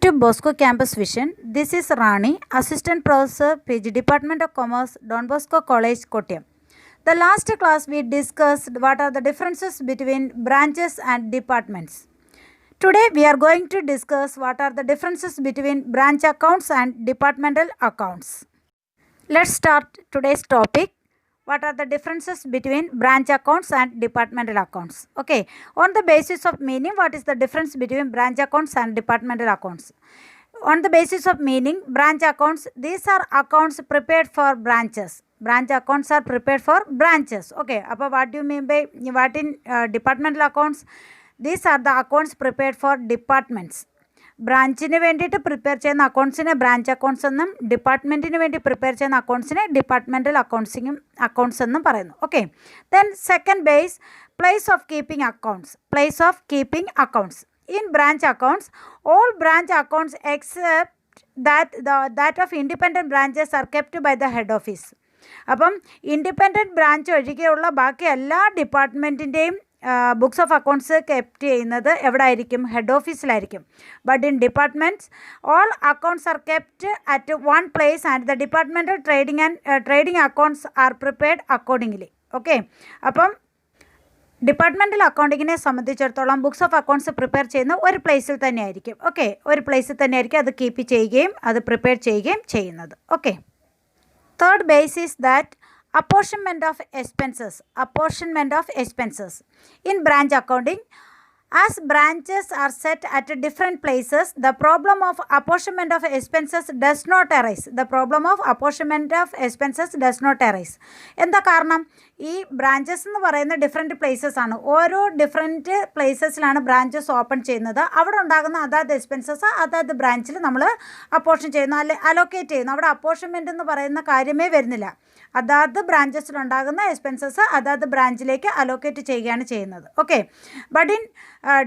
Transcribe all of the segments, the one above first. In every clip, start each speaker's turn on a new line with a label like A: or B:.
A: to Bosco Campus Vision. This is Rani, Assistant Professor, PG Department of Commerce, Don Bosco College, Kottayam. The last class we discussed what are the differences between branches and departments. Today we are going to discuss what are the differences between branch accounts and departmental accounts. Let's start today's topic. What are the differences between branch accounts and departmental accounts? Okay, on the basis of meaning, what is the difference between branch accounts and departmental accounts? On the basis of meaning, branch accounts, these are accounts prepared for branches. Branch accounts are prepared for branches. Okay, what do you mean by what in departmental accounts? These are the accounts prepared for departments. ബ്രാഞ്ചിന് വേണ്ടിയിട്ട് prepare ചെയ്യുന്ന അക്കൗണ്ട്സിനെ branch accounts എന്നും ഡിപ്പാർട്ട്മെൻറ്റിന് വേണ്ടി prepare ചെയ്യുന്ന അക്കൗണ്ട്സിനെ departmental accounts എന്നും പറയുന്നു. Okay, then second base place of keeping accounts. Place of keeping accounts in branch accounts, all branch accounts except that of independent branches are kept by the head office. അപ്പം independent branch ഒഴികെയുള്ള ബാക്കി എല്ലാ ഡിപ്പാർട്ട്മെൻറ്റിൻ്റെയും books of accounts kept ചെയ്യുന്നത് എവിടെ ആയിരിക്കും? Head ഓഫീസിലായിരിക്കും. But in departments all accounts are kept at one place and the departmental trading accounts are prepared accordingly. Okay, അപ്പം ഡിപ്പാർട്ട്മെൻറ്റൽ അക്കൗണ്ടിങ്ങിനെ സംബന്ധിച്ചിടത്തോളം ബുക്സ് ഓഫ് അക്കൗണ്ട്സ് പ്രിപ്പയർ ചെയ്യുന്ന ഒരു പ്ലേസിൽ തന്നെയായിരിക്കും. ഓക്കെ, ഒരു പ്ലേസിൽ തന്നെയായിരിക്കും അത് കീപ്പ് ചെയ്യുകയും അത് പ്രിപ്പയർ ചെയ്യുകയും ചെയ്യുന്നത്. Okay, third base is that apportionment of expenses in branch accounting. As branches are set at different places, the problem of apportionment of expenses does not arise. എന്താ കാരണം? ഈ ബ്രാഞ്ചസ് എന്ന് പറയുന്ന ഡിഫറെൻറ്റ് പ്ലേസസ് ആണ്. ഓരോ different പ്ലേസസിലാണ് branches open ചെയ്യുന്നത്. അവിടെ ഉണ്ടാകുന്ന അതാത് എക്സ്പെൻസസ് അതാത് ബ്രാഞ്ചിൽ നമ്മൾ അപ്പോർഷൻ ചെയ്യുന്നു, അലോക്കേറ്റ് ചെയ്യുന്നു. അവിടെ അപ്പോർഷൻമെൻറ്റ് എന്ന് പറയുന്ന കാര്യമേ വരുന്നില്ല. അതാത് ബ്രാഞ്ചസിലുണ്ടാകുന്ന എക്സ്പെൻസസ് അതാത് ബ്രാഞ്ചിലേക്ക് അലോക്കേറ്റ് ചെയ്യുകയാണ് ചെയ്യുന്നത്. Okay, but in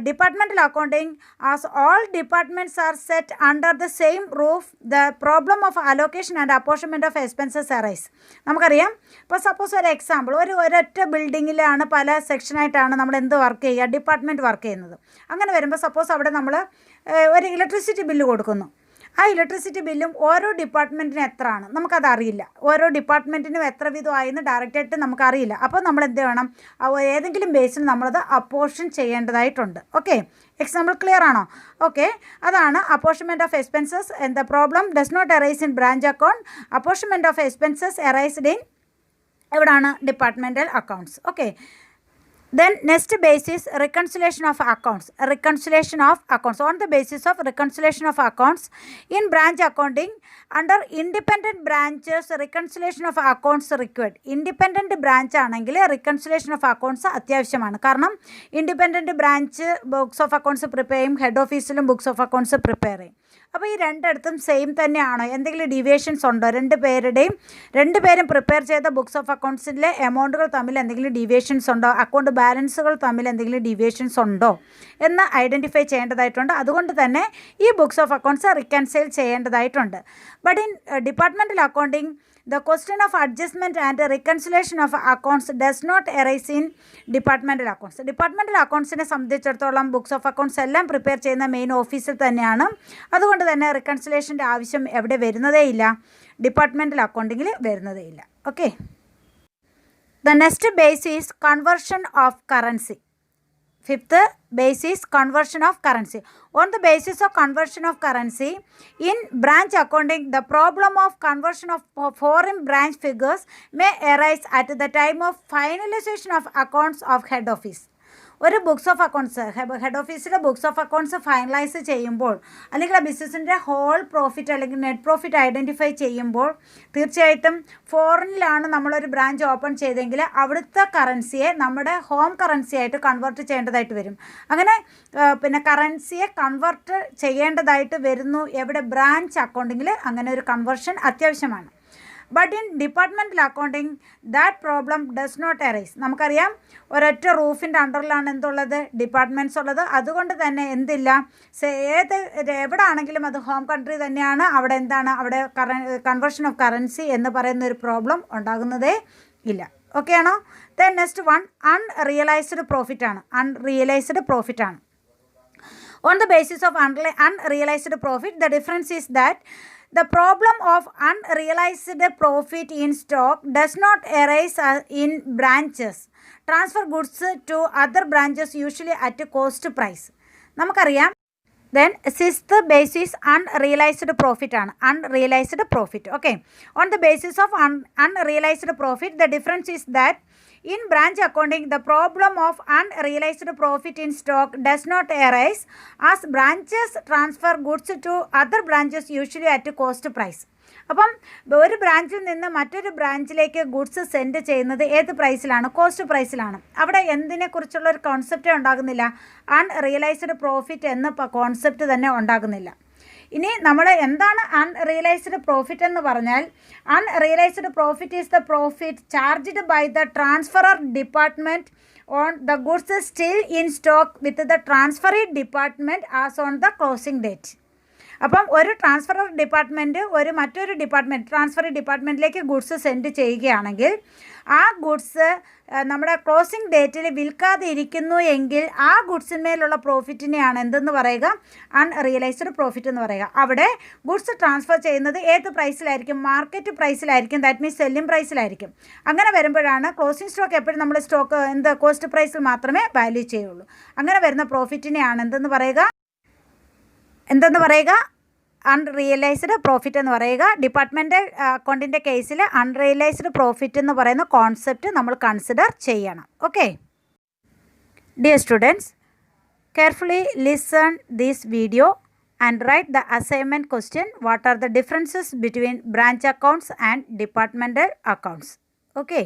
A: departmental accounting, as all departments are set under the same roof, the problem of allocation and apportionment of expenses arise. നമുക്കറിയാം, ഇപ്പോൾ സപ്പോസ് ഒരു എക്സാമ്പിൾ, ഒരൊറ്റ ബിൽഡിങ്ങിലാണ് പല സെക്ഷനായിട്ടാണ് നമ്മൾ എന്ത് വർക്ക് ചെയ്യുക, ഡിപ്പാർട്ട്മെൻറ്റ് വർക്ക് ചെയ്യുന്നത്. അങ്ങനെ വരുമ്പോൾ സപ്പോസ് അവിടെ നമ്മൾ ഒരു ഇലക്ട്രിസിറ്റി ബില്ല് കൊടുക്കുന്നു. ആ ഇലക്ട്രിസിറ്റി ബില്ലും ഓരോ ഡിപ്പാർട്ട്മെൻറ്റിനും എത്രയാണ് നമുക്കതറിയില്ല. ഓരോ ഡിപ്പാർട്ട്മെൻറ്റിനും എത്ര വിധമായെന്ന് ഡയറക്റ്റായിട്ട് നമുക്കറിയില്ല. അപ്പോൾ നമ്മൾ എന്ത് വേണം? ഏതെങ്കിലും ബേസിൽ നമ്മളത് അപ്പോർഷൻ ചെയ്യേണ്ടതായിട്ടുണ്ട്. ഓക്കെ, എക്സാമ്പിൾ ക്ലിയർ ആണോ? ഓക്കെ, അതാണ് apportionment of expenses. The problem does not arise in branch account. Apportionment of expenses arised in എവിടാണ്? Departmental accounts. Okay, then next base is reconciliation of accounts. On the basis of reconciliation of accounts in branch accounting, under independent branches reconciliation of accounts required. Independent branch ആണെങ്കിൽ reconciliation of accounts അത്യാവശ്യമാണ്. കാരണം independent branch books of accounts prepare ചെയ്യും, head ഓഫീസിലും books of accounts prepare ചെയ്യും. അപ്പോൾ ഈ രണ്ടിടത്തും same തന്നെയാണോ? എന്തെങ്കിലും ഡീവിയേഷൻസ് ഉണ്ടോ? രണ്ടുപേരും പ്രിപ്പയർ ചെയ്ത ബുക്സ് ഓഫ് അക്കൗണ്ട്സിലെ എമൗണ്ടുകൾ തമ്മിൽ എന്തെങ്കിലും ഡീവിയേഷൻസ് ഉണ്ടോ? അക്കൗണ്ട് ബാലൻസുകൾ തമ്മിൽ എന്തെങ്കിലും ഡീവിയേഷൻസ് ഉണ്ടോ എന്ന് ഐഡൻറ്റിഫൈ ചെയ്യേണ്ടതായിട്ടുണ്ട്. അതുകൊണ്ട് തന്നെ ഈ ബുക്സ് ഓഫ് അക്കൗണ്ട്സ് റിക്കൺസൈൽ ചെയ്യേണ്ടതായിട്ടുണ്ട്. But in departmental accounting, the question of adjustment and reconciliation of accounts does not arise in departmental accounts. Departmental accountsനെ സംബന്ധിച്ചിടത്തോളം ബുക്സ് ഓഫ് അക്കൗണ്ട്സ് എല്ലാം പ്രിപ്പയർ ചെയ്യുന്ന മെയിൻ ഓഫീസിൽ തന്നെയാണ്. അതുകൊണ്ട് തന്നെ റിക്കൺസിലേഷൻ്റെ ആവശ്യം എവിടെ വരുന്നതേയില്ല? ഡിപ്പാർട്ട്മെൻറ്റൽ അക്കൗണ്ടിങ്ങിൽ വരുന്നതേയില്ല. Okay, the next base is conversion of currency. Fifth base is conversion of currency. On the basis of conversion of currency in branch accounting, the problem of conversion of foreign branch figures may arise at the time of finalization of accounts of head office. ഒരു books of accounts head ഓഫീസിലെ books of accounts finalise ചെയ്യുമ്പോൾ, അല്ലെങ്കിൽ ആ ബിസിനസ്സിൻ്റെ whole profit അല്ലെങ്കിൽ net profit identify ചെയ്യുമ്പോൾ, തീർച്ചയായിട്ടും ഫോറിനിലാണ് നമ്മളൊരു ബ്രാഞ്ച് ഓപ്പൺ ചെയ്തെങ്കിൽ അവിടുത്തെ കറൻസിയെ നമ്മുടെ ഹോം കറൻസി ആയിട്ട് കൺവേർട്ട് ചെയ്യേണ്ടതായിട്ട് വരും. അങ്ങനെ പിന്നെ കറൻസിയെ കൺവേർട്ട് ചെയ്യേണ്ടതായിട്ട് വരുന്നു എവിടെ? ബ്രാഞ്ച് അക്കൗണ്ടിങ്ങിൽ അങ്ങനെ ഒരു കൺവേർഷൻ അത്യാവശ്യമാണ്. But in departmental accounting that problem does not arise. നമുക്കറിയാം, ഒരൊറ്റ റൂഫിൻ്റെ അണ്ടറിലാണ് എന്തുള്ളത്? ഡിപ്പാർട്ട്മെൻറ്റ്സ് ഉള്ളത്. അതുകൊണ്ട് തന്നെ എന്തില്ല, എവിടെ ആണെങ്കിലും അത് ഹോം കൺട്രി തന്നെയാണ്. അവിടെ എന്താണ്? അവിടെ കൺവേർഷൻ ഓഫ് കറൻസി എന്ന് പറയുന്ന ഒരു പ്രോബ്ലം ഉണ്ടാകുന്നതേ ഇല്ല. ഓക്കെ ആണോ? Then next one unrealised profit ആണ്. On the basis of unrealized profit, the difference is that the problem of unrealized profit in stock does not arise in branches. Transfer goods to other branches usually at cost price. നമുക്കറിയാം. Then sixth basis unrealized profit ആണ്. Unrealized profit. Okay. On the basis of unrealized profit, the difference is that in branch accounting, the problem of unrealized profit in stock does not arise as branches transfer goods to other branches usually at cost price. അപ്പം ഒരു ബ്രാഞ്ചിൽ നിന്ന് മറ്റൊരു ബ്രാഞ്ചിലേക്ക് goods send ചെയ്യുന്നത് ഏത് പ്രൈസിലാണ്? Cost പ്രൈസിലാണ്. അവിടെ എന്തിനെക്കുറിച്ചുള്ള ഒരു concept ഉണ്ടാകുന്നില്ല, അൺറിയലൈസ്ഡ് പ്രോഫിറ്റ് എന്ന കോൺസെപ്റ്റ് തന്നെ ഉണ്ടാകുന്നില്ല. ഇനി നമ്മൾ എന്താണ് അൺറിയലൈസ്ഡ് പ്രോഫിറ്റ് എന്ന് പറഞ്ഞാൽ, unrealised profit is the profit charged by the transferor department on the goods still in stock with the transferee department as on the closing date. അപ്പം ഒരു ട്രാൻസ്ഫറർ ഡിപ്പാർട്ട്മെൻറ്റ് മറ്റൊരു ട്രാൻസ്ഫറി ഡിപ്പാർട്ട്മെൻറ്റിലേക്ക് ഗുഡ്സ് സെൻഡ് ചെയ്യുകയാണെങ്കിൽ ആ goods നമ്മുടെ closing ഡേറ്റിൽ വിൽക്കാതെ ഇരിക്കുന്നു എങ്കിൽ ആ ഗുഡ്സിന്മേലുള്ള പ്രോഫിറ്റിനെയാണ് എന്തെന്ന് പറയുക? അൺറിയലൈസ്ഡ് പ്രോഫിറ്റ് എന്ന് പറയുക. അവിടെ ഗുഡ്സ് ട്രാൻസ്ഫർ ചെയ്യുന്നത് ഏത് പ്രൈസിലായിരിക്കും? മാർക്കറ്റ് പ്രൈസിലായിരിക്കും. ദാറ്റ് മീൻസ് സെല്ലിംഗ് പ്രൈസിലായിരിക്കും. അങ്ങനെ വരുമ്പോഴാണ് ക്ലോസിംഗ് സ്റ്റോക്ക് എപ്പോഴും നമ്മൾ കോസ്റ്റ് പ്രൈസിൽ മാത്രമേ വാല്യൂ ചെയ്യുള്ളൂ. അങ്ങനെ വരുന്ന പ്രോഫിറ്റിനെയാണ് എന്തെന്ന് പറയുക? അൺറിയലൈസ്ഡ് പ്രോഫിറ്റ് എന്ന് പറയുക. ഡിപ്പാർട്ട്മെൻറ്റൽ അക്കൗണ്ടിൻ്റെ കേസിൽ അൺറിയലൈസ്ഡ് പ്രോഫിറ്റ് എന്ന് പറയുന്ന കോൺസെപ്റ്റ് നമ്മൾ കൺസിഡർ ചെയ്യണം. Okay dear students, carefully listen this video and write the assignment question. What are the differences between branch accounts and departmental accounts? Okay.